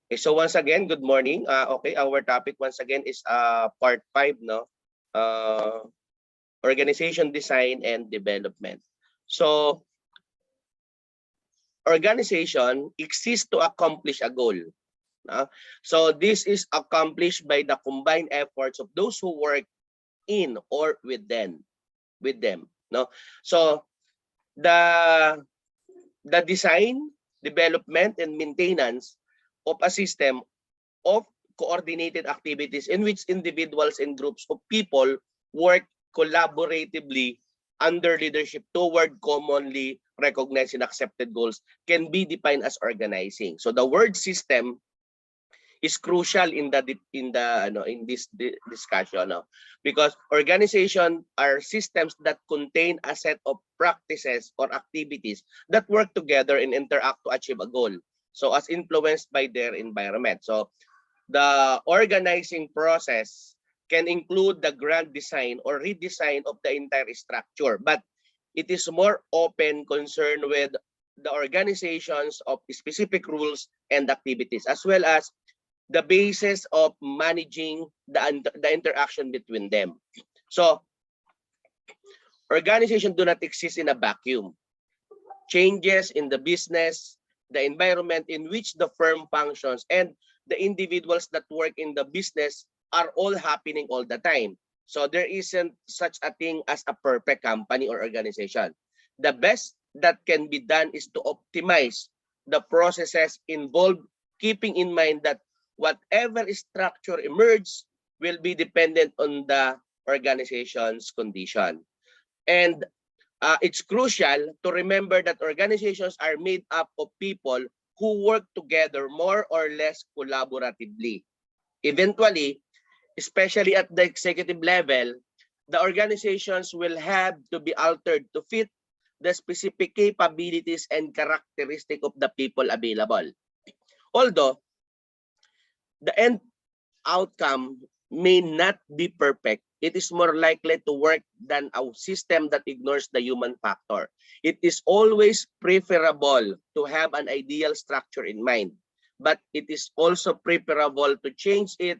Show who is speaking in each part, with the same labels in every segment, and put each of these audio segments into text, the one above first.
Speaker 1: Okay, so once again, good morning. Okay, our topic once again is part 5, no? Organization design and development. So, organization exists to accomplish a goal. So this is accomplished by the combined efforts of those who work in or with them. No? So the design, development, and maintenance of a system of coordinated activities in which individuals and groups of people work collaboratively under leadership toward commonly recognized and accepted goals can be defined as organizing. So the word system is crucial in this discussion, because organization are systems that contain a set of practices or activities that work together and interact to achieve a goal, so as influenced by their environment. So the organizing process can include the grand design or redesign of the entire structure, but it is more often concerned with the organizations of specific rules and activities, as well as the basis of managing the interaction between them. So organizations do not exist in a vacuum. Changes in the business, the environment in which the firm functions, and the individuals that work in the business are all happening all the time. So there isn't such a thing as a perfect company or organization. The best that can be done is to optimize the processes involved, keeping in mind that whatever structure emerges will be dependent on the organization's condition. And it's crucial to remember that organizations are made up of people who work together more or less collaboratively. Eventually, especially at the executive level, the organizations will have to be altered to fit the specific capabilities and characteristics of the people available. Although the end outcome may not be perfect, it is more likely to work than a system that ignores the human factor. It is always preferable to have an ideal structure in mind, but it is also preferable to change it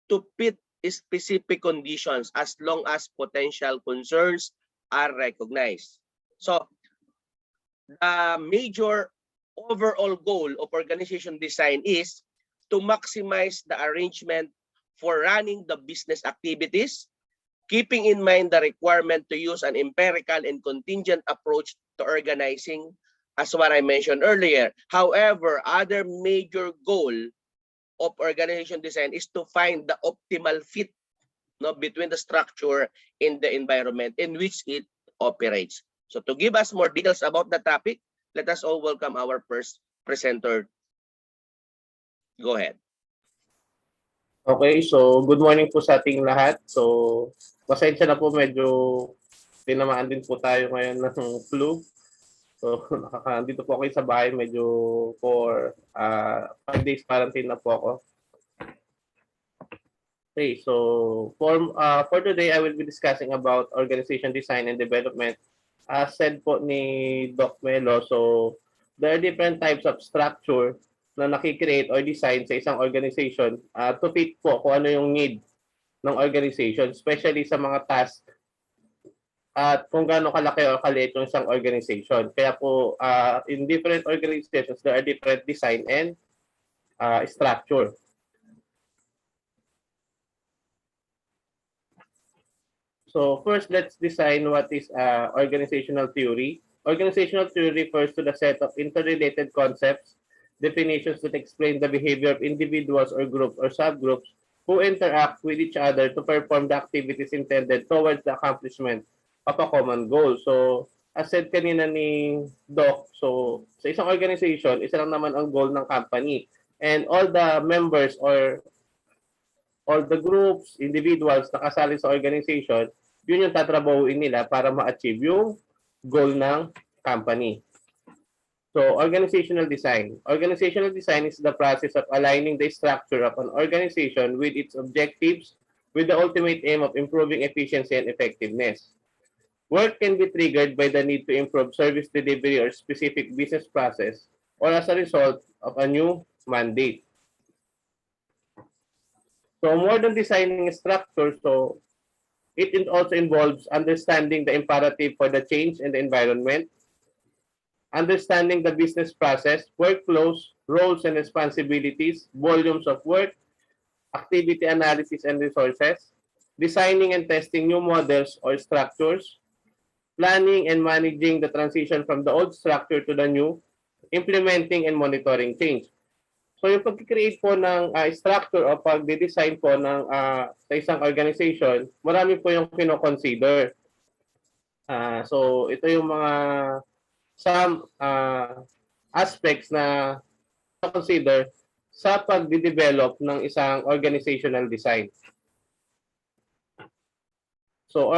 Speaker 1: to fit specific conditions as long as potential concerns are recognized. So the major overall goal of organization design is to maximize the arrangement for running the business activities, keeping in mind the requirement to use an empirical and contingent approach to organizing, as what I mentioned earlier. However, other major goal of organization design is to find the optimal fit, between the structure and the environment in which it operates. So to give us more details about the topic, let us all welcome our first presenter. Go ahead.
Speaker 2: Okay, so good morning po sa ating lahat. So, pasensya na po, medyo tinamaan din po tayo ngayon ng flu. So, dito po ako sa bahay, medyo for 5 days quarantine na po ako. Okay, so for today, I will be discussing about organization design and development. As said po ni Doc Melo, so there are different types of structure na nakikreate or design sa isang organization to fit po kung ano yung need ng organization, especially sa mga task at kung gaano kalaki o kaliit yung isang organization. Kaya po, in different organizations, there are different design and structure. So first, let's define what is organizational theory. Organizational theory refers to the set of interrelated concepts, definitions that explain the behavior of individuals or groups or subgroups who interact with each other to perform the activities intended towards the accomplishment of a common goal. So, as said kanina ni Doc, so sa isang organization, isa lang naman ang goal ng company. And all the members or all the groups, individuals na kasali sa organization, yun yung tatrabahuin nila para ma-achieve yung goal ng company. So, organizational design. Organizational design is the process of aligning the structure of an organization with its objectives with the ultimate aim of improving efficiency and effectiveness. Work can be triggered by the need to improve service delivery or specific business process or as a result of a new mandate. So more than designing a structure, so also involves understanding the imperative for the change in the environment, understanding the business process, workflows, roles and responsibilities, volumes of work, activity analysis and resources, designing and testing new models or structures, planning and managing the transition from the old structure to the new, implementing and monitoring change. So yung pag-create po ng structure o pag-design po ng sa isang organization, marami po yung kino-consider. So ito yung mga some aspects na consider sa pag-develop ng isang organizational design. So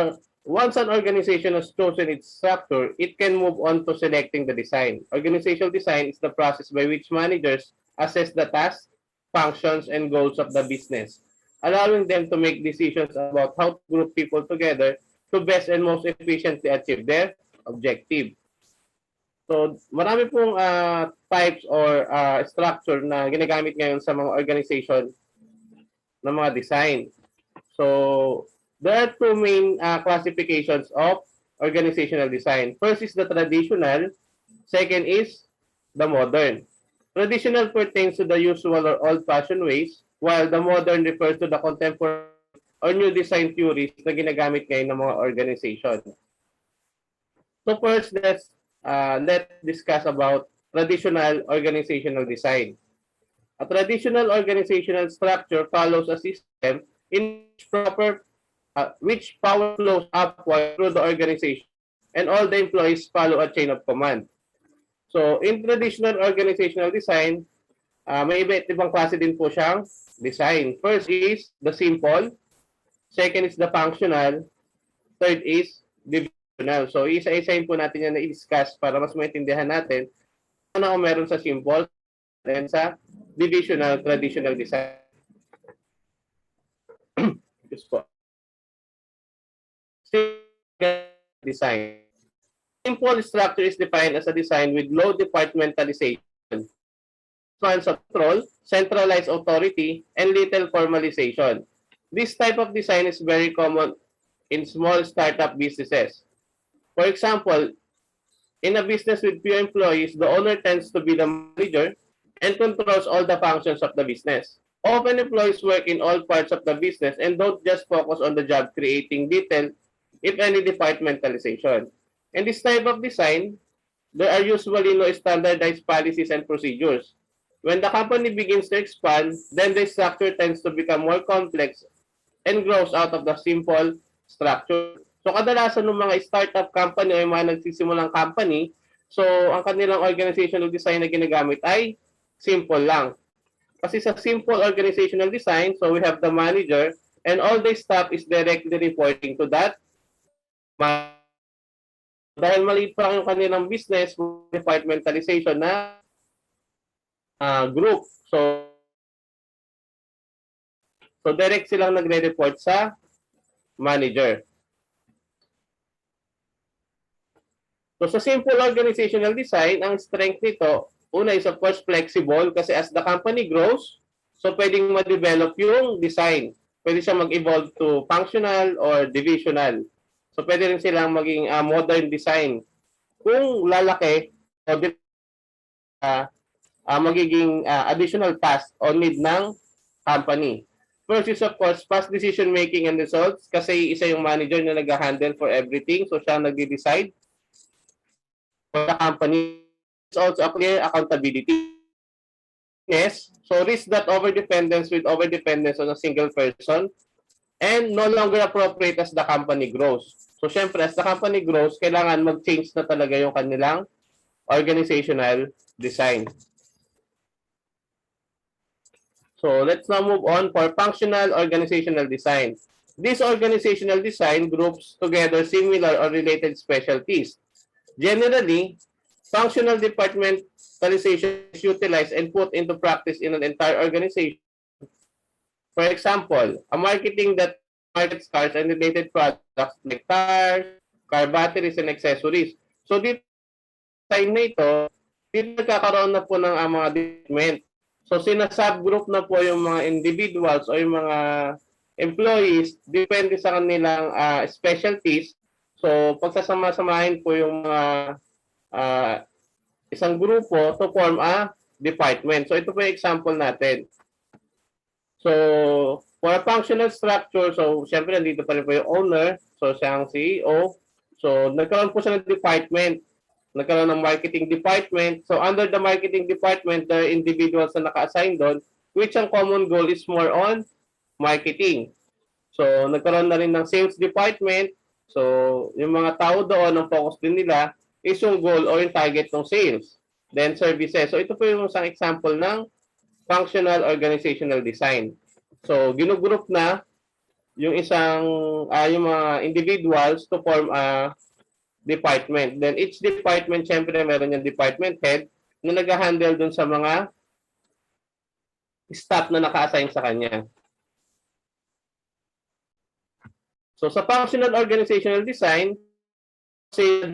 Speaker 2: once an organization has chosen its structure, it can move on to selecting the design. Organizational design is the process by which managers assess the tasks, functions, and goals of the business, allowing them to make decisions about how to group people together to best and most efficiently achieve their objective. So, marami pong types or structure na ginagamit ngayon sa mga organization ng mga design. So, there are two main classifications of organizational design. First is the traditional, second is the modern. Traditional pertains to the usual or old-fashioned ways, while the modern refers to the contemporary or new design theories na ginagamit ngayon ng mga organization. So first, let's discuss about traditional organizational design. A traditional organizational structure follows a system in which power flows upward through the organization and all the employees follow a chain of command. So, in traditional organizational design, may iba't ibang klase din po siyang design. First is the simple, second is the functional, third is divisional. So, isa-isahin po natin yan na i-discuss para mas maintindihan natin ano ang meron sa simple and sa divisional traditional design. Yes po. Design. Simple structure is defined as a design with low departmentalization, spans of control, centralized authority, and little formalization. This type of design is very common in small startup businesses. For example, in a business with few employees, the owner tends to be the manager and controls all the functions of the business. Often employees work in all parts of the business and don't just focus on the job, creating little, if any, departmentalization. In this type of design, there are usually no standardized policies and procedures. When the company begins to expand, then the structure tends to become more complex and grows out of the simple structure. So kadalasan ng mga startup company o yung mga nagsisimulang company, so ang kanilang organizational design na ginagamit ay simple lang. Kasi sa simple organizational design, so we have the manager and all the staff is directly reporting to that manager. Dahil maliit pa yung kanilang business, departmentalization na group. So direct silang nagre-report sa manager. So sa simple organizational design, ang strength nito, una is of course flexible kasi as the company grows, so pwedeng ma-develop yung design. Pwede siya mag-evolve to functional or divisional. So pwede rin silang maging modern design. Kung lalaki, so magiging additional task or need ng company. First is of course fast decision making and results kasi isa yung manager na nag-handle for everything. So siya nag-decide for the company. It's also a clear accountability. Yes, so risk that overdependence with overdependence on a single person and no longer appropriate as the company grows. So syempre, as the company grows, kailangan mag-change na talaga yung kanilang organizational design. So let's now move on for functional organizational design. This organizational design groups together similar or related specialties. Generally, functional departmentalization is utilized and put into practice in an entire organization. For example, a marketing that markets cars and related products like tires, car batteries, and accessories. So, dito time na ito, dito nagkakaroon na po ng mga department. So sinasubgroup na po yung mga individuals o yung mga employees depende sa kanilang specialties. So pagsasama-samahin po yung mga isang grupo to form a department. So ito po yung example natin. So for a functional structure, so syempre nandito pa rin po yung owner, so siya ang CEO. So nagkaroon po siya ng department. Nagkaroon ng marketing department. So under the marketing department, there are individuals na naka-assign doon, which ang common goal is more on marketing. So nagkaroon na rin ng sales department. So yung mga tao doon, ang focus din nila is yung goal or yung target ng sales. Then services. So ito po yung isang example ng functional organizational design. So ginugroup na yung yung mga individuals to form a department. Then each department, syempre meron yung department head na nag-handle dun sa mga staff na naka-assign sa kanya. So sa functional organizational design, kasi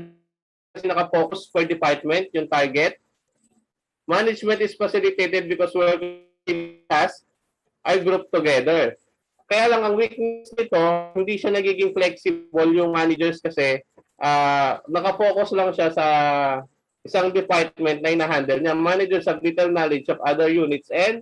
Speaker 2: naka-focus per department yung target. Management is facilitated because working tasks are grouped together. Kaya lang ang weakness nito, hindi siya nagiging flexible yung managers kasi nakafocus lang siya sa isang department na ina-handle niya. Managers have little knowledge of other units and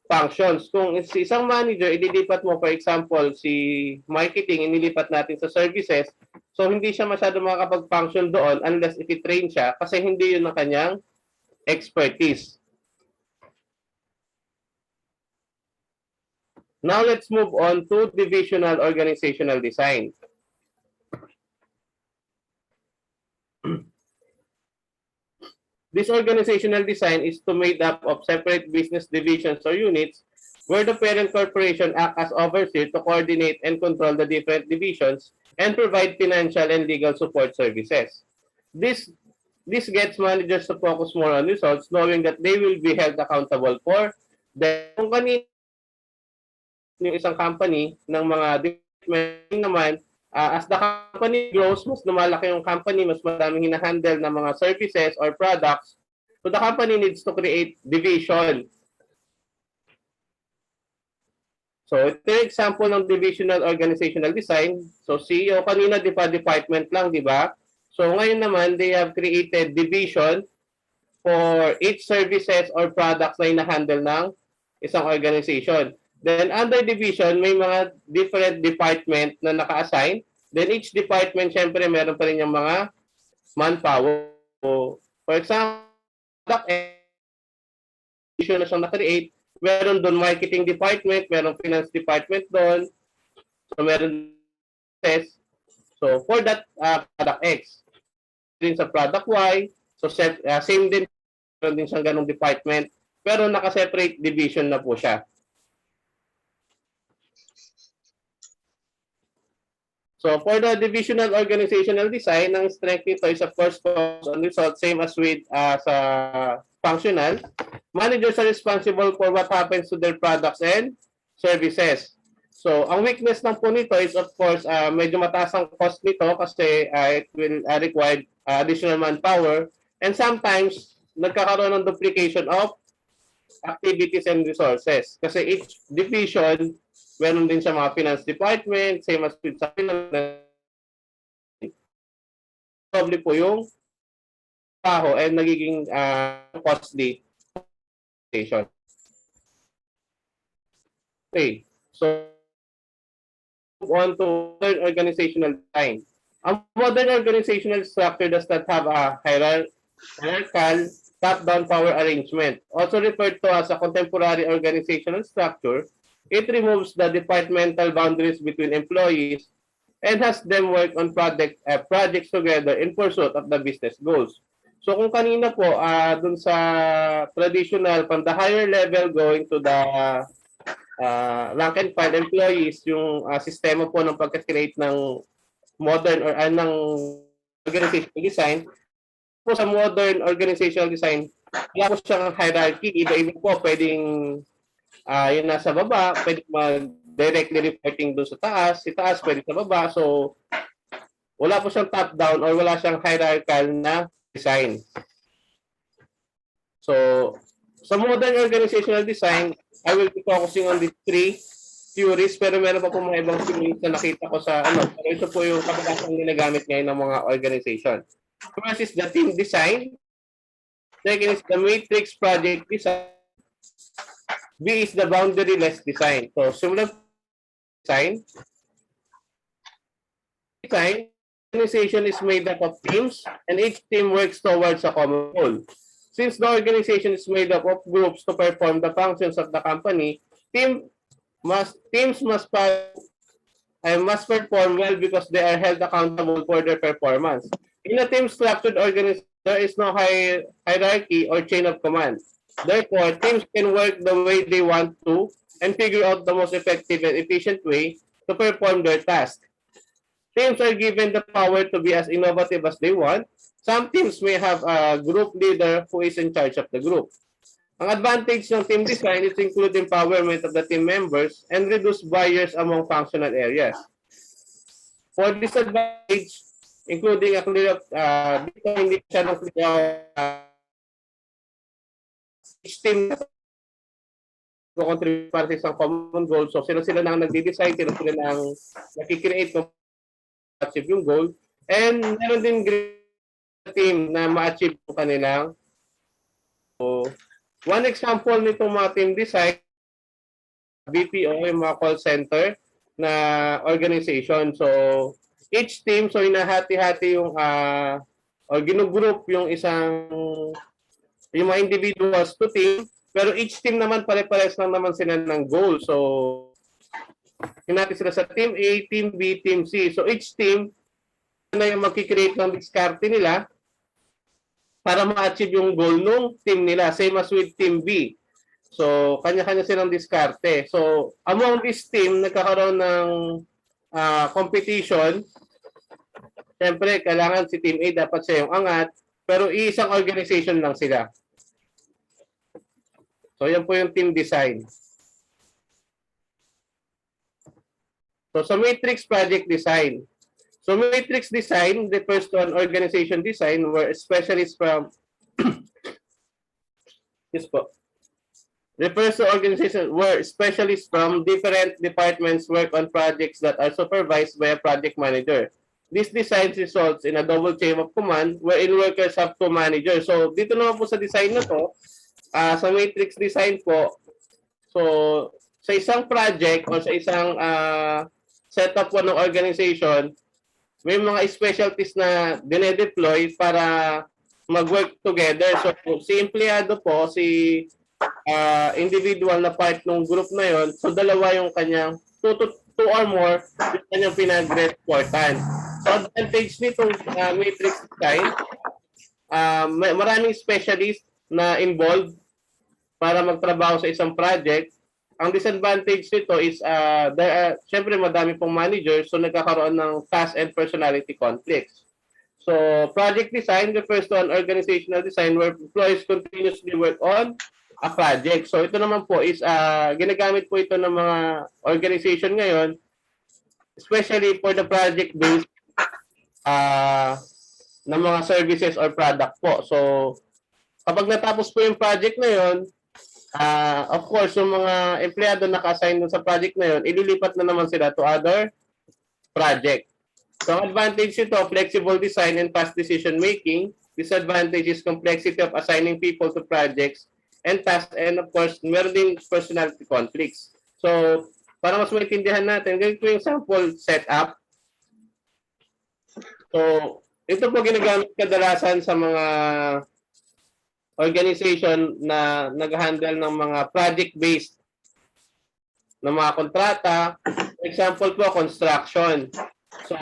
Speaker 2: functions. Kung isang manager, ililipat mo, for example, si marketing, inilipat natin sa services, so hindi siya masyado makakapag-function doon unless iti-train siya kasi hindi yun ang kanyang expertise. Now let's move on to divisional organizational design. This organizational design is made up of separate business divisions or units where the parent corporation acts as overseer to coordinate and control the different divisions and provide financial and legal support services. This gets managers to focus more on results, knowing that they will be held accountable for the company. Yung isang company ng mga department naman, as the company grows, mas lumalaki yung company, mas maraming hinahandle ng mga services or products. So the company needs to create division. So ito yung example ng divisional organizational design. So CEO kanina, di ba, department lang, di ba? So ngayon naman, they have created division for each services or products na hinahandle ng isang organization. Then under division, may mga different department na naka-assign. Then each department, syempre, meron pa rin yung mga manpower. So, for example, division na siyang na-create, meron doon marketing department, meron finance department doon. So, meron test. So, for that product X, din sa product Y, so same din, meron din siyang ganong department, pero naka-separate division na po siya. So for the divisional organizational design, ang strength nito is of course focus on results, same as with sa functional. Managers are responsible for what happens to their products and services. So ang weakness ng po nito is of course medyo mataas ang cost nito kasi it will require additional manpower, and sometimes nagkakaroon ng duplication of activities and resources kasi each division meron din sa mga finance department, same as with sa finance. Probably po yung trabaho and nagiging costly. Okay, so move on to modern organizational design. A modern organizational structure does not have a hierarchical top-down power arrangement. Also referred to as a contemporary organizational structure, it removes the departmental boundaries between employees and has them work on projects together in pursuit of the business goals. So kung kanina po, dun sa traditional, from the higher level going to the rank and file employees, yung sistema po ng pagka-create ng modern or ng organizational design, po sa modern organizational design, wala po siyang hierarchy. Iba-iba po pwedeng yung nasa baba, pwede mag-directly reporting doon sa taas. Si taas, pwede sa baba. So, wala po siyang top-down or wala siyang hierarchical na design. So, Sa modern organizational design, I will be focusing on these three theories, pero meron pa po mga ibang theories na nakita ko sa ano. Pero ito po yung kadalasang ginagamit ngayon ng mga organization. First is the team design. Second is the matrix project design. B is the boundaryless design. So, similar design. Organization is made up of teams and each team works towards a common goal. Since the organization is made up of groups to perform the functions of the company, teams must perform well because they are held accountable for their performance. In a team-structured organization, there is no hierarchy or chain of command. Therefore, teams can work the way they want to and figure out the most effective and efficient way to perform their task. Teams are given the power to be as innovative as they want. Some teams may have a group leader who is in charge of the group. Ang advantage ng team design is include empowerment of the team members and reduce barriers among functional areas. For disadvantage, including a clear dito hindi siya ng each team to contribute para sa isang common goal. So sila nang nagde-decide, sila nang nakikreate kung achieve yung goal. And meron din team na ma-achieve po kanilang. So, one example nitong mga team design, BPO, yung mga call center na organization. So, each team, so hinahati-hati yung or ginugroup yung yung mga individuals to team, pero each team naman pare-pares lang naman sila ng goal. So, hinati sila sa team A, team B, team C. So, each team na yung magkikreate ng diskarte nila para ma-achieve yung goal nung team nila. Same as with team B. So, kanya-kanya silang diskarte. So, among this team, nagkakaroon ng competition. Siyempre, kailangan si team A dapat siya yung angat, pero isang organization lang sila. So, yan po yung team design. So, sa matrix project design. So, matrix design refers to an organization design where specialists from refers to organization where specialists from different departments work on projects that are supervised by a project manager. This design results in a double chain of command wherein workers have two managers. So, dito naman po sa design na to, sa matrix design po, so, sa isang project o sa isang setup po ng organization, may mga specialties na dinedeploy para mag-work together. So, si empleyado po, si individual na part ng group na yon, so dalawa yung kanyang, two or more, yung kanyang pinag-reportan. So, advantage nitong matrix design, maraming specialist na involved para magtrabaho sa isang project. Ang disadvantage nito is syempre madami pong managers, so nagkakaroon ng task and personality conflicts. So, project design refers to an organizational design where employees continuously work on a project. So, ito naman po is ginagamit po ito ng mga organization ngayon, especially for the project-based ng mga services or product po. So, kapag natapos po yung project na yon, of course, yung mga empleyado naka-assign sa project na yun, ililipat na naman sila to other project. So, ang advantage ito, flexible design and fast decision making. Disadvantage is complexity of assigning people to projects and tasks, and of course, meron din personality conflicts. So, para mas maintindihan natin, ganito yung sample setup. So, ito po ginagamit kadalasan sa mga organization na nag-handle ng mga project-based na mga kontrata. For example po, construction. So,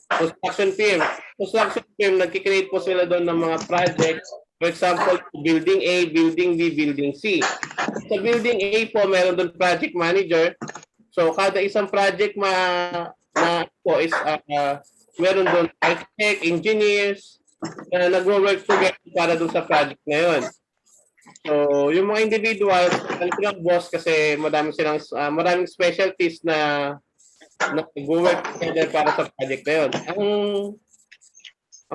Speaker 2: construction firm. Construction firm, nagkikreate po sila doon ng mga projects. For example, building A, building B, building C. Sa building A po, meron doon project manager. So, kada isang project po is meron doon architect, engineers, na nag-work together para doon sa project na yun. So, yung mga individuals, silang boss kasi maraming specialties na nag-work together para sa project na yun. Ang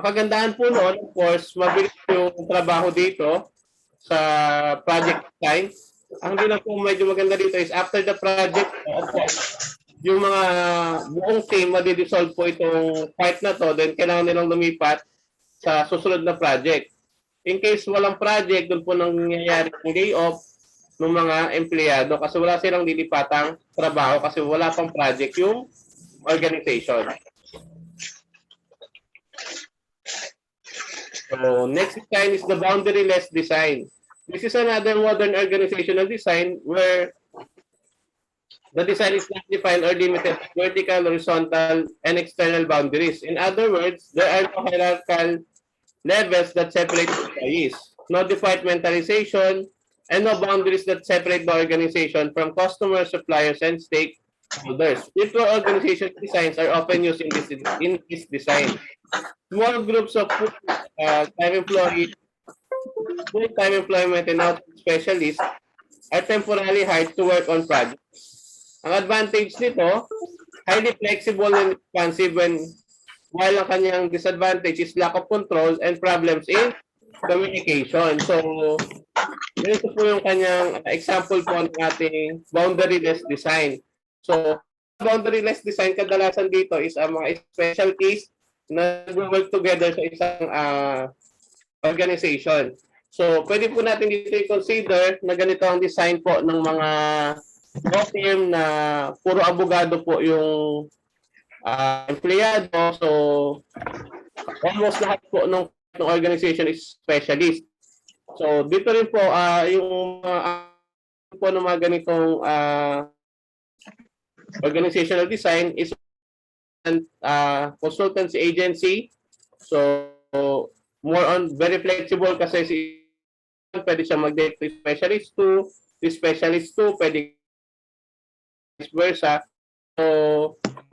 Speaker 2: kagandahan po noon, of course, mabilis yung trabaho dito sa project design. Ang hindi lang po medyo maganda dito is after the project, of course, yung mga buong team madi-dissolve po itong part na to, then kailangan nilang lumipat sa susunod na project. In case walang project, doon po nangyayari yung layoff ng mga empleyado kasi wala silang lilipatang trabaho kasi wala pang project yung organization. So next design is the boundaryless design. This is another modern organizational design where the design is not defined or limited to vertical, horizontal, and external boundaries. In other words, there are no hierarchical levels that separate employees, no departmentalization, and no boundaries that separate the organization from customers, suppliers, and stakeholders. Virtual organization designs are often used in this design. Small groups of full-time employees, full-time employment, and outside specialists are temporarily hired to work on projects. Ang advantage nito, highly flexible and responsive while ang kanyang disadvantage is lack of control and problems in communication. So, ito po yung kanyang example po ng ating boundaryless design. So, boundaryless design, kadalasan dito is ang mga specialties na work together sa isang organization. So, pwede po natin dito i-consider na ganito ang design po ng mga law firm na puro abogado po yung empleyado. So, almost lahat po ng organization is specialist. So, dito rin po yung po ng mga ganitong organizational design is consultancy agency. So, more on very flexible kasi pwede siya mag-date to specialist 2, to specialist 2, pwede vice versa. So,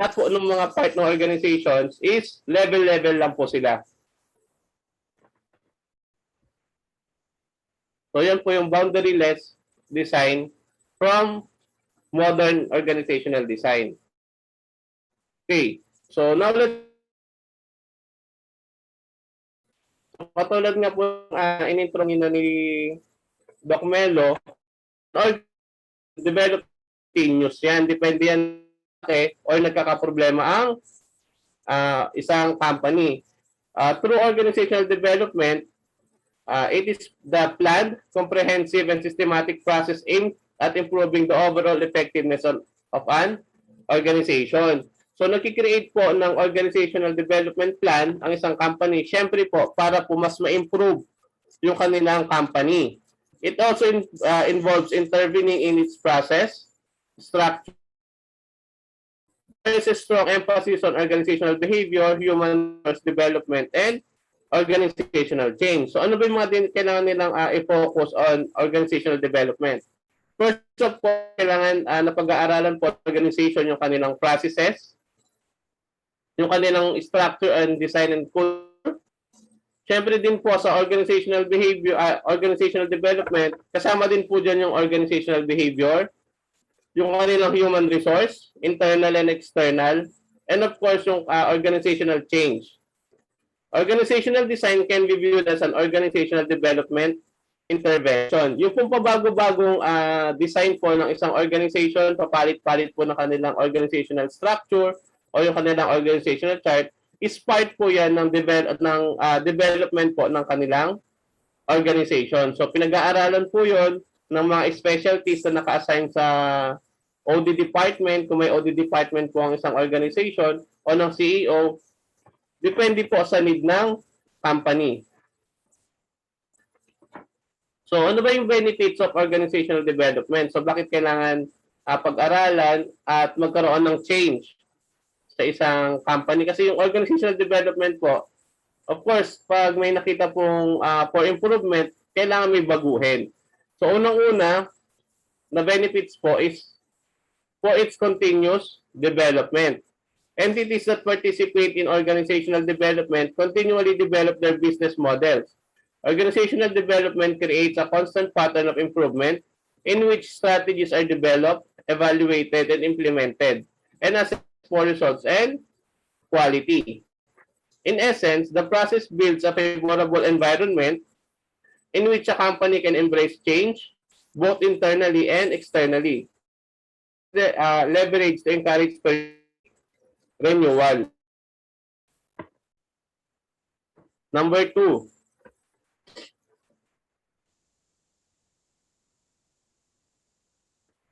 Speaker 2: lahat po ng mga part ng organizations is level-level lang po sila. So, yan po yung boundaryless design from modern organizational design. Okay. So, now patulad nga po in-intro na ni Doc Melo, or develop continuous yan. Depende yan or nagkakaproblema ang isang company. Through organizational development, it is the planned, comprehensive, and systematic process aimed at improving the overall effectiveness of an organization. So, nagkikreate po ng organizational development plan ang isang company, syempre po, para po mas ma-improve yung kanilang company. It also involves intervening in its process, structure. There is a strong emphasis on organizational behavior, human resource development, and organizational change. So, ano ba yung mga kailangan nilang i-focus on organizational development? First of all, kailangan napag-aaralan po organization yung kanilang processes, yung kanilang structure and design and culture. Siyempre din po sa organizational behavior, organizational development, kasama din po dyan yung organizational behavior, yung kanilang human resource, internal and external, and of course yung organizational change. Organizational design can be viewed as an organizational development intervention. Yung pong pabago-bagong design po ng isang organization, papalit-palit po ng kanilang organizational structure o yung kanilang organizational chart, is part po yan ng development po ng kanilang organization. So pinag-aaralan po yon ng mga specialties na naka-assign sa OD department, kung may OD department po ang isang organization, o ng CEO, depende po sa need ng company. So, ano ba yung benefits of organizational development? So, bakit kailangan pag-aralan at magkaroon ng change sa isang company? Kasi yung organizational development po, of course, pag may nakita pong for improvement, kailangan may baguhin. So, unang-una, na benefits po is for its continuous development. Entities that participate in organizational development continually develop their business models. Organizational development creates a constant pattern of improvement in which strategies are developed, evaluated, and implemented, and assessed for results and quality. In essence, the process builds a favorable environment in which a company can embrace change both internally and externally. Leverage to encourage renewal. Number 2,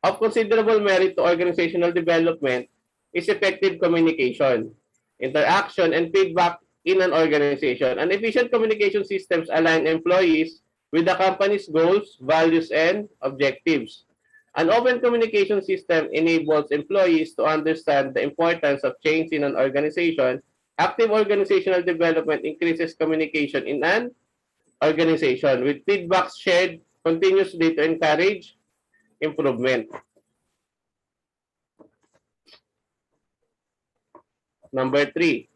Speaker 2: of considerable merit to organizational development is effective communication, interaction, and feedback in an organization. An efficient communication systems align employees with the company's goals, values, and objectives. An open communication system enables employees to understand the importance of change in an organization. Active organizational development increases communication in an organization, with feedback shared continuously to encourage improvement. Number 3,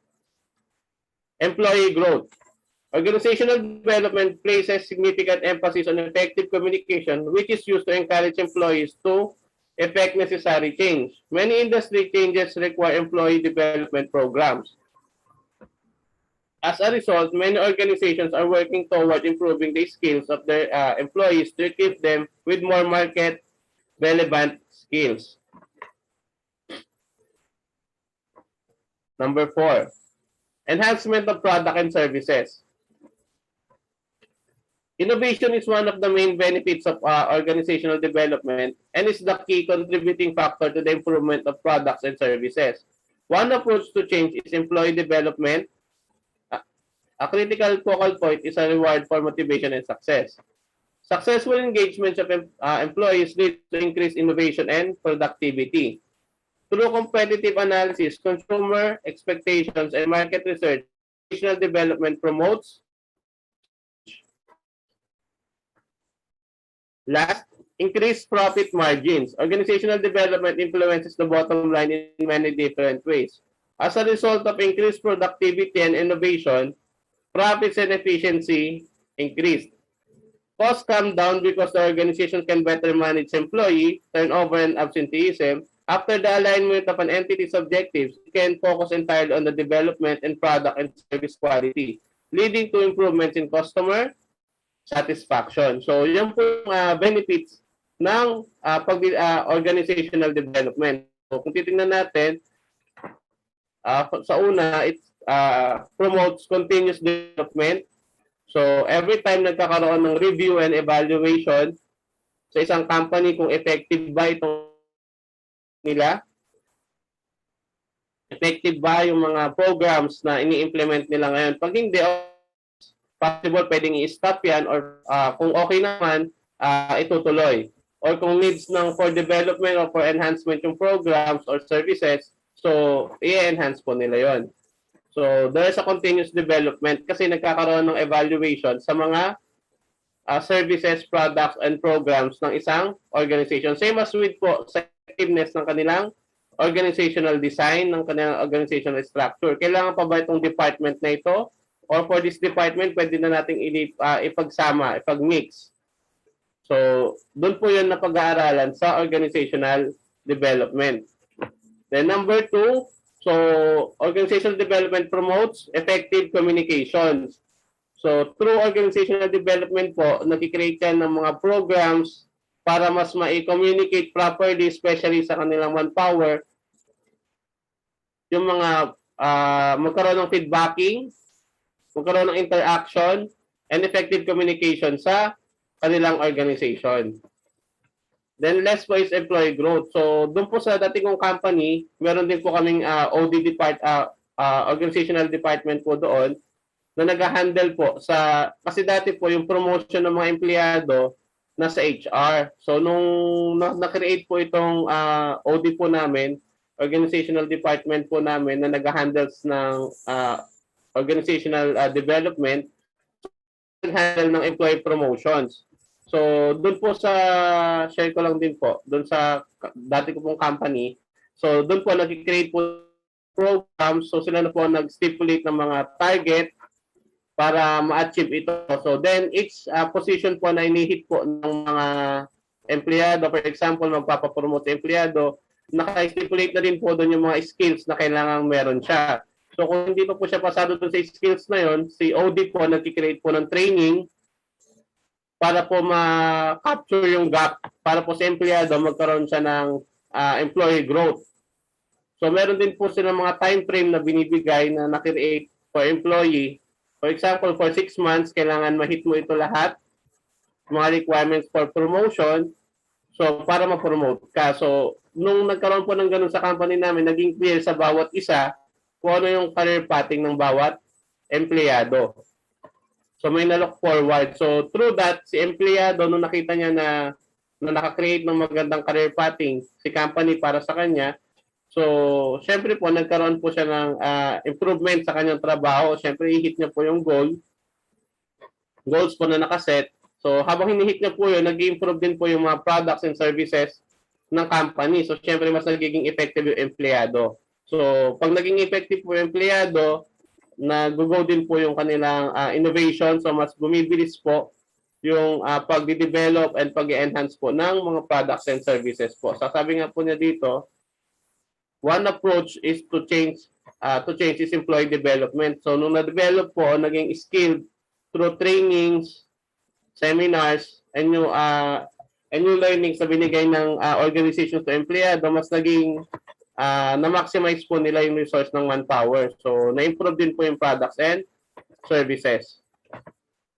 Speaker 2: employee growth. Organizational development places significant emphasis on effective communication, which is used to encourage employees to effect necessary change. Many industry changes require employee development programs. As a result, many organizations are working toward improving the skills of their employees to equip them with more market-relevant skills. Number 4, enhancement of product and services. Innovation is one of the main benefits of organizational development and is the key contributing factor to the improvement of products and services. One approach to change is employee development. A critical focal point is a reward for motivation and success. Successful engagements of employees lead to increased innovation and productivity. Through competitive analysis, consumer expectations, and market research, organizational development promotes. Last, increased profit margins. Organizational development influences the bottom line in many different ways. As a result of increased productivity and innovation, profits and efficiency increased. Costs come down because the organization can better manage employee turnover and absenteeism. After the alignment of an entity's objectives, it can focus entirely on the development and product and service quality, leading to improvements in customer satisfaction. So, yan po yung benefits ng organizational development. So, kung titingnan natin, sa una, it promotes continuous development. So, every time nagkakaroon ng review and evaluation sa isang company kung effective ba itong nila, effective ba yung mga programs na ini-implement nila ngayon. Pag hindi, possible pwedeng i-stop yan or kung okay naman, itutuloy. Or kung needs ng for development or for enhancement yung programs or services, so i-enhance po nila yon. So there's a continuous development kasi nagkakaroon ng evaluation sa mga services, products, and programs ng isang organization. Same as with po sa effectiveness ng kanilang organizational design, ng kanilang organizational structure. Kailangan pa ba itong department na ito? Or for this department, pwede na nating ipagsama, ipag-mix. So, doon po yun na pag-aaralan sa organizational development. Then number 2, so organizational development promotes effective communications. So, through organizational development po, nakikreate yan ng mga programs para mas ma-communicate properly, especially sa kanilang manpower, yung mga magkaroon ng feedbacking, magkaroon ng interaction, and effective communication sa kanilang organization. Then last po is employee growth. So doon po sa dati kong company, meron din po kaming organizational department po doon na nag-handle po sa, kasi dati po yung promotion ng mga empleyado nasa HR. So nung na-create po itong OD po namin, organizational department po namin na nag-handles ng organizational development, handle ng employee promotions. So, doon po sa, share ko lang din po, doon sa dati ko pong company, so doon po nag-create po programs, so sila na po nag-stipulate ng mga target para ma-achieve ito. So, then each position po na inihit po ng mga empleyado, for example, magpapapromote sa empleyado, naka-stipulate na rin po doon yung mga skills na kailangan meron siya. So, kung hindi pa po siya pasado doon sa skills na yon, si OD po nag-create po ng training para po ma-capture yung gap, para po sa empleyado magkaroon siya ng employee growth. So meron din po silang mga time frame na binibigay na na-create for employee. For example, for 6 months, kailangan ma-hit mo ito lahat, mga requirements for promotion. So para ma-promote ka. So nung nagkaroon po ng ganun sa company namin, naging clear sa bawat isa kung ano yung career pathing ng bawat empleyado. So may na-look forward. So through that, si empleyado, nung nakita niya na naka-create ng magandang career pathing si company para sa kanya, so syempre po nagkaroon po siya ng improvement sa kanyang trabaho. Syempre i-hit niya po yung goals po na nakaset. So habang hinihit niya po yun, nag-improve din po yung mga products and services ng company. So syempre mas nagiging effective yung empleyado. So pag naging effective po yung empleyado, nag-go din po yung kanilang innovation. So mas bumibilis po yung pag-develop and pag-enhance po ng mga products and services po. Sasabi nga po niya dito, one approach is to change is employee development. So nung na-develop po, naging skilled through trainings, seminars, and new learnings na binigay ng organizations to empleyado, mas naging na-maximize po nila yung resource ng manpower. So na-improve din po yung products and services.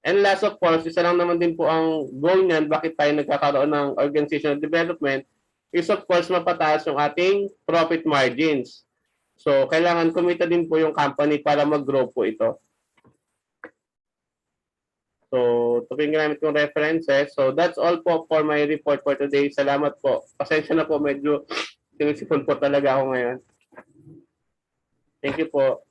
Speaker 2: And last of course, isa lang naman din po ang goal niyan, bakit tayo nagkakaroon ng organizational development, is of course mapataas yung ating profit margins. So kailangan kumita din po yung company para mag-grow po ito. So ito po yung ginamit kong references. So that's all po for my report for today. Salamat po. Pasensya na po, medyo sinisipon po talaga ako ngayon. Thank you po.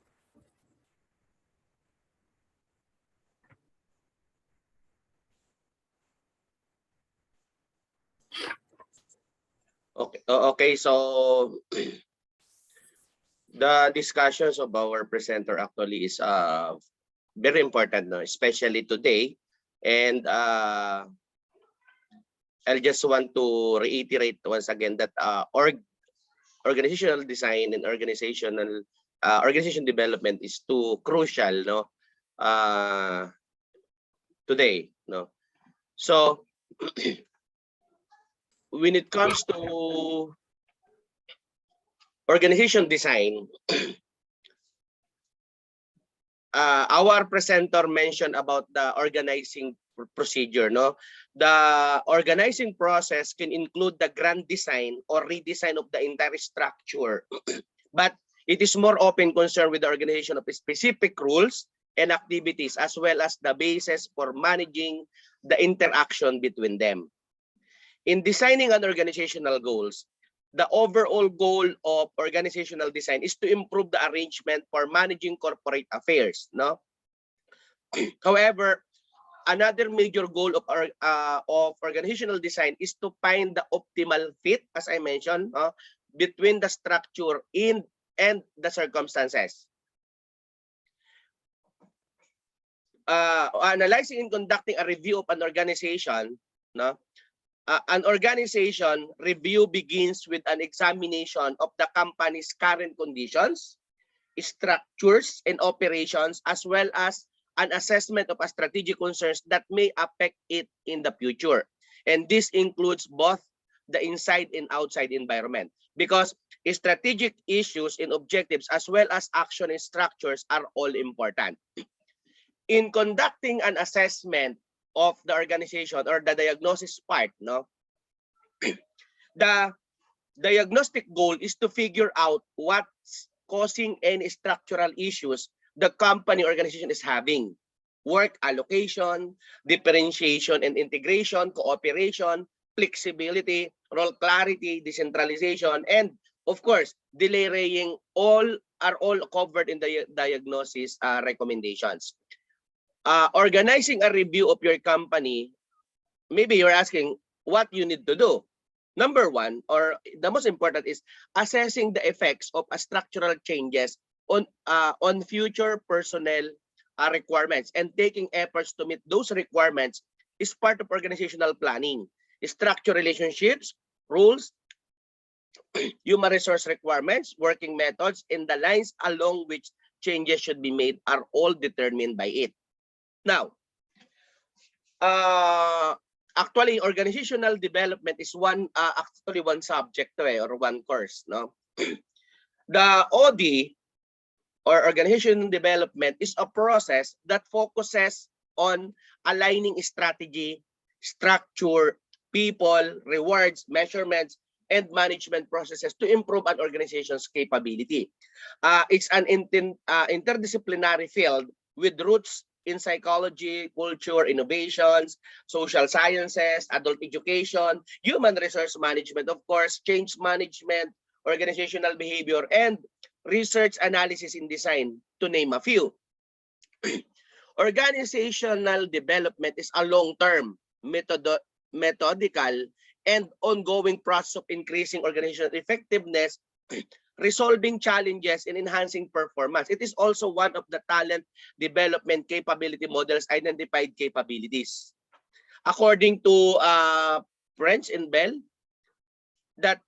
Speaker 1: Okay, so the discussions of our presenter actually is very important, no? Especially today. And I just want to reiterate once again that organizational design and organization development is too crucial, no? Today, no? So when it comes to organization design, our presenter mentioned about the organizing procedure, no? The organizing process can include the grand design or redesign of the entire structure, but it is more often concerned with the organization of specific rules and activities, as well as the basis for managing the interaction between them. In designing an organizational goals, the overall goal of organizational design is to improve the arrangement for managing corporate affairs, no? However, another major goal of organizational design is to find the optimal fit, as I mentioned, between the structure and the circumstances. Analyzing and conducting a review of an organization, no? An organization review begins with an examination of the company's current conditions, structures, and operations, as well as an assessment of strategic concerns that may affect it in the future. And this includes both the inside and outside environment, because strategic issues and objectives, as well as action and structures, are all important. In conducting an assessment of the organization or the diagnosis part, no, the diagnostic goal is to figure out what's causing any structural issues the company organization is having: work allocation, differentiation and integration, cooperation, flexibility, role clarity, decentralization, and of course delaying. All are all covered in the diagnosis recommendations. Organizing a review of your company, maybe you're asking what you need to do. Number one, or the most important, is assessing the effects of structural changes on future personnel requirements, and taking efforts to meet those requirements is part of organizational planning. Structure relationships, rules, human resource requirements, working methods, and the lines along which changes should be made are all determined by it. Now, Actually, organizational development is actually one subject to or one course, no? The OD or organizational development is a process that focuses on aligning strategy, structure, people, rewards, measurements, and management processes to improve an organization's capability. It's an interdisciplinary field with roots in psychology, culture, innovations, social sciences, adult education, human resource management, of course, change management, organizational behavior, and research analysis in design, to name a few. Organizational development is a long-term, methodical, and ongoing process of increasing organizational effectiveness, resolving challenges, and enhancing performance. It is also one of the talent development capability models identified capabilities. According to French and Bell, that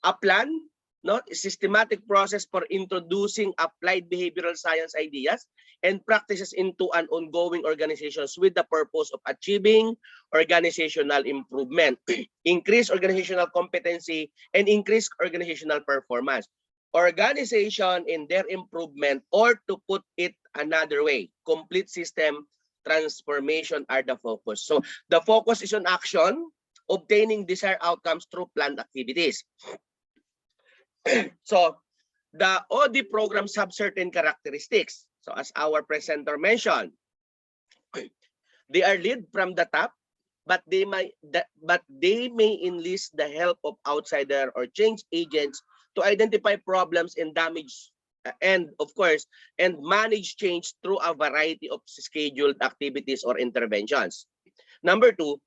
Speaker 1: a plan, no, systematic process for introducing applied behavioral science ideas and practices into an ongoing organizations with the purpose of achieving organizational improvement, increase organizational competency, and increase organizational performance. Organization in their improvement, or to put it another way, complete system transformation are the focus. So the focus is on action, obtaining desired outcomes through planned activities. So the OD programs have certain characteristics. So as our presenter mentioned, they are led from the top, but they may enlist the help of outsider or change agents to identify problems and damage, and of course, and manage change through a variety of scheduled activities or interventions. Number two,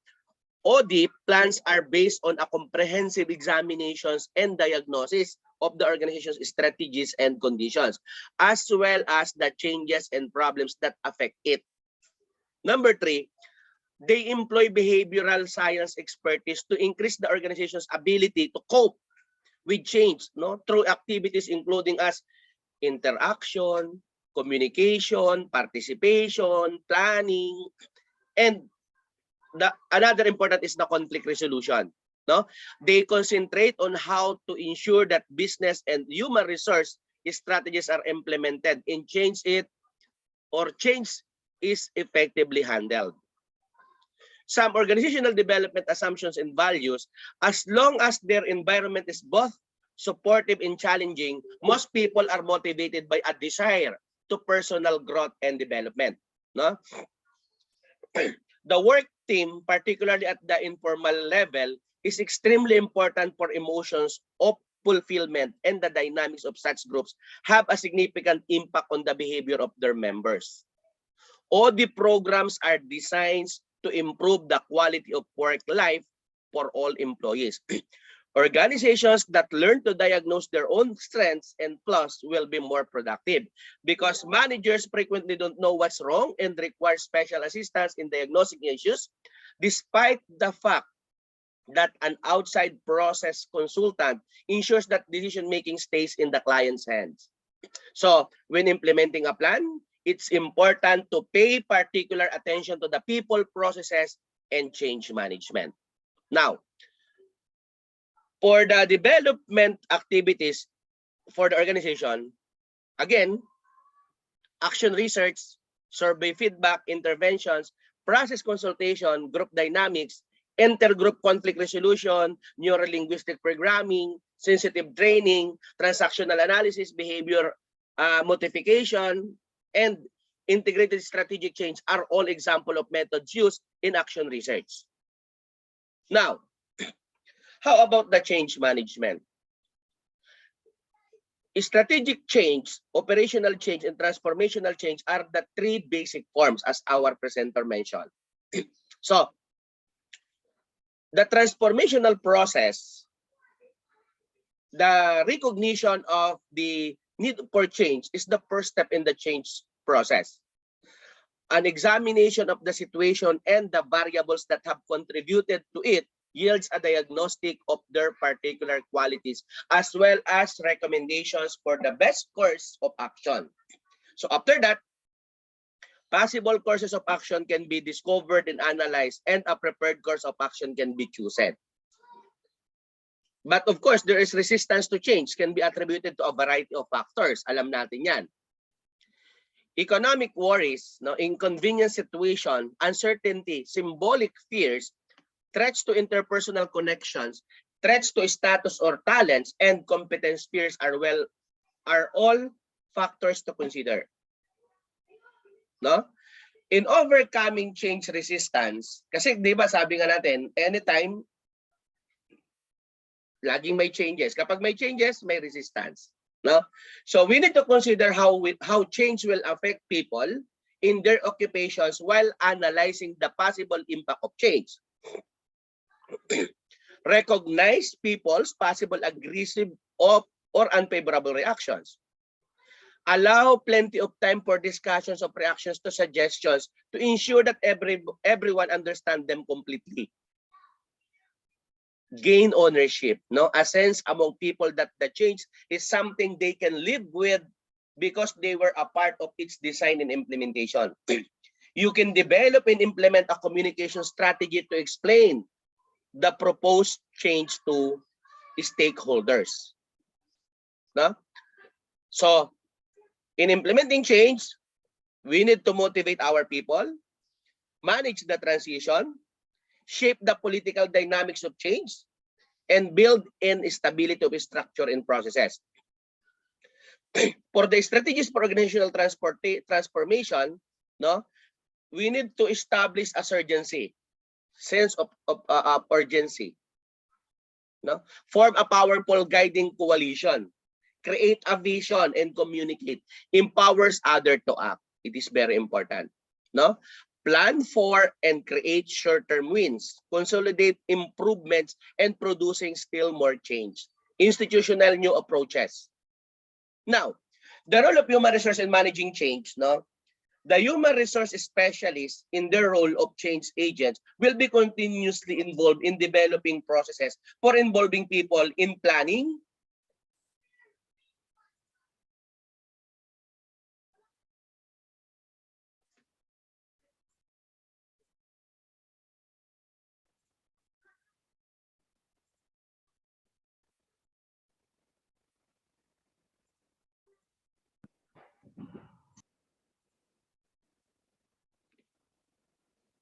Speaker 1: OD plans are based on a comprehensive examinations and diagnosis of the organization's strategies and conditions, as well as the changes and problems that affect it. Number three, they employ behavioral science expertise to increase the organization's ability to cope with change, no, through activities including as interaction, communication, participation, planning, and another important is the conflict resolution. No, they concentrate on how to ensure that business and human resource strategies are implemented and change is effectively handled. Some organizational development assumptions and values, as long as their environment is both supportive and challenging, most people are motivated by a desire to personal growth and development. No? The work team, particularly at the informal level, is extremely important for emotions of fulfillment, and the dynamics of such groups have a significant impact on the behavior of their members. All the programs are designed to improve the quality of work life for all employees. Organizations that learn to diagnose their own strengths and flaws will be more productive, because managers frequently don't know what's wrong and require special assistance in diagnosing issues, despite the fact that an outside process consultant ensures that decision-making stays in the client's hands. So when implementing a plan, it's important to pay particular attention to the people, processes, and change management. Now, for the development activities for the organization, again, action research, survey feedback, interventions, process consultation, group dynamics, intergroup conflict resolution, neuro-linguistic programming, sensitive training, transactional analysis, behavior modification, and integrated strategic change are all examples of methods used in action research. Now, how about the change management? Strategic change, operational change, and transformational change are the three basic forms, as our presenter mentioned. So, the transformational process, the recognition of the need for change, is the first step in the change process. An examination of the situation and the variables that have contributed to it yields a diagnostic of their particular qualities, as well as recommendations for the best course of action. So after that, Possible courses of action can be discovered and analyzed, and a prepared course of action can be chosen. But of course, there is resistance to change, can be attributed to a variety of factors. Alam natin yan. Economic worries, no, inconvenient situation, uncertainty, symbolic fears, threats to interpersonal connections, threats to status or talents, and competence fears are all factors to consider. No? In overcoming change resistance, kasi di ba sabi nga natin, anytime, laging may changes. Kapag may changes, may resistance. No? So we need to consider how change will affect people in their occupations while analyzing the possible impact of change. Recognize people's possible aggressive or unfavorable reactions. Allow plenty of time for discussions of reactions to suggestions to ensure that everyone understands them completely. Gain ownership, no? A sense among people that the change is something they can live with because they were a part of its design and implementation. You can develop and implement a communication strategy to explain the proposed change to stakeholders. No? So, in implementing change, we need to motivate our people, manage the transition, shape the political dynamics of change, and build in stability of structure and processes. For the strategies for organizational transformation, no, we need to establish a sense of urgency. No? Form a powerful guiding coalition. Create a vision and communicate. Empowers others to act. It is very important. No? Plan for and create short-term wins. Consolidate improvements and producing still more change. Institutional new approaches. Now, the role of human resource in managing change, no? The human resource specialists in their role of change agents will be continuously involved in developing processes for involving people in planning,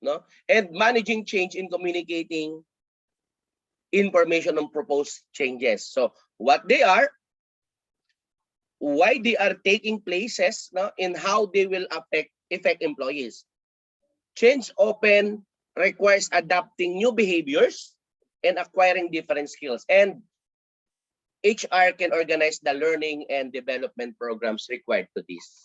Speaker 1: no? And managing change in communicating information on proposed changes. So what they are, why they are taking places, no, and how they will affect employees. Change often requires adapting new behaviors and acquiring different skills. And HR can organize the learning and development programs required to this.